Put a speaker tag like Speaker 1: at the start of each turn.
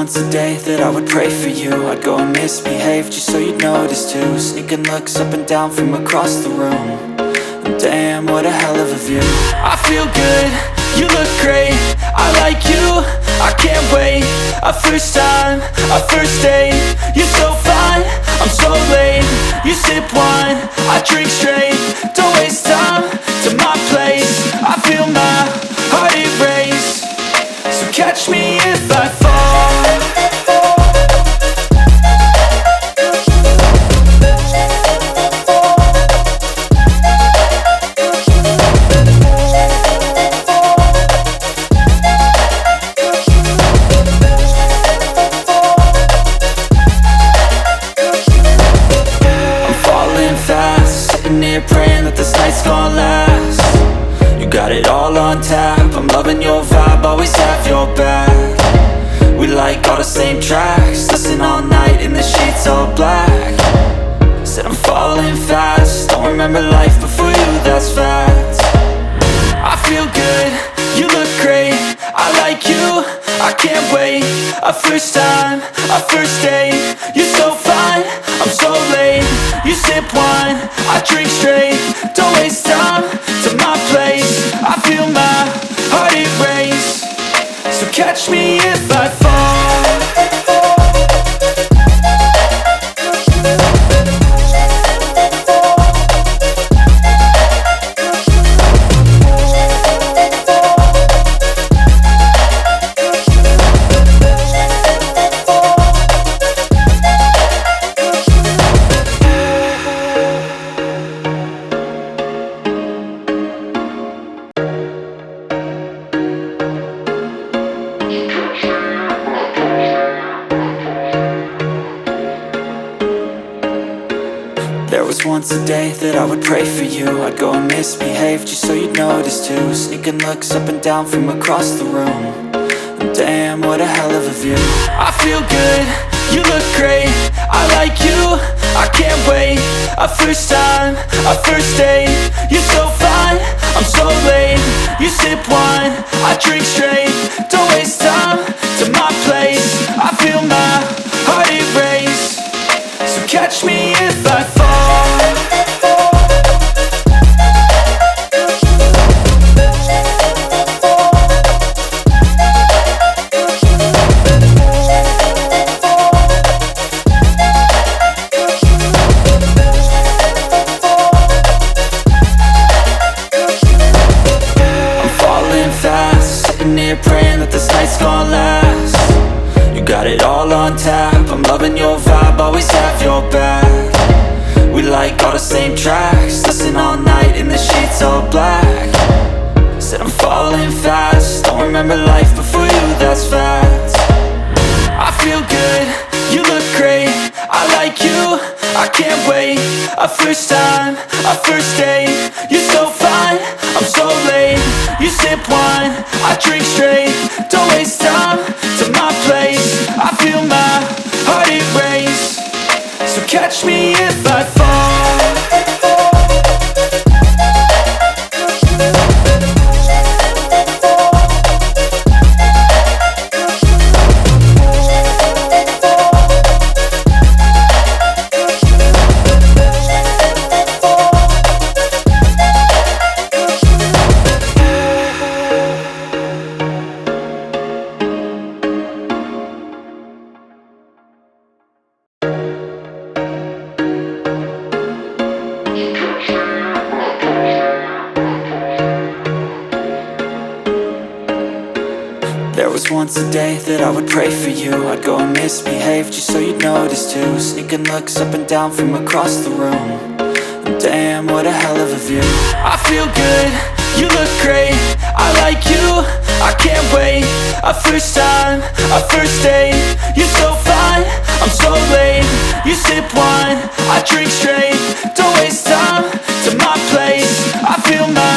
Speaker 1: once a day that I would pray for you. I'd go and misbehave just so you'd notice too. Sneaking looks up and down from across the room. And damn, what a hell of a view. I feel good, you look great, I like you, I can't wait. A first time, a first date, you're so fine, I'm so late. You sip wine, I drink straight, don't waste time to my place. I feel my heart erase, so catch me if I fall. Praying that this night's gonna last. You got it all on tap, I'm loving your vibe, always have your back. We like all the same tracks, listen all night in the sheets all black. Said I'm falling fast, don't remember life before you, that's fact. I feel good, you look great, I like you, I can't wait. A first time, a first date, you're so fine, I'm so late. You sip wine, I drink straight, don't waste time to my place. I feel my heart erase, so catch me if I fall. There was once a day that I would pray for you. I'd go and misbehave just so you'd notice too. Sneaking looks up and down from across the room. And damn, what a hell of a view. I feel good, you look great, I like you, I can't wait. A first time, a first date, you're so fine, I'm so late. You sip wine, I drink straight, don't waste time to my place. I feel my heart erase, so catch me if I fall. Praying that this night's gonna last. You got it all on tap, I'm loving your vibe, always have your back. We like all the same tracks, listen all night in the sheets all black. Said I'm falling fast, don't remember life before you, that's fact. I feel good, you look great, I like you, I can't wait. A first time, a first date, you're so fine, I'm so late. You sip wine, I drink straight, don't waste time to my place. I feel my heart erase, so catch me if I fall. There was once a day that I would pray for you. I'd go and misbehave just so you'd notice too. Sneaking looks up and down from across the room. And damn, what a hell of a view. I feel good, you look great, I like you, I can't wait. A first time, a first date, you're so fine, I'm so late. You sip wine, I drink straight, don't waste time to my place. I feel my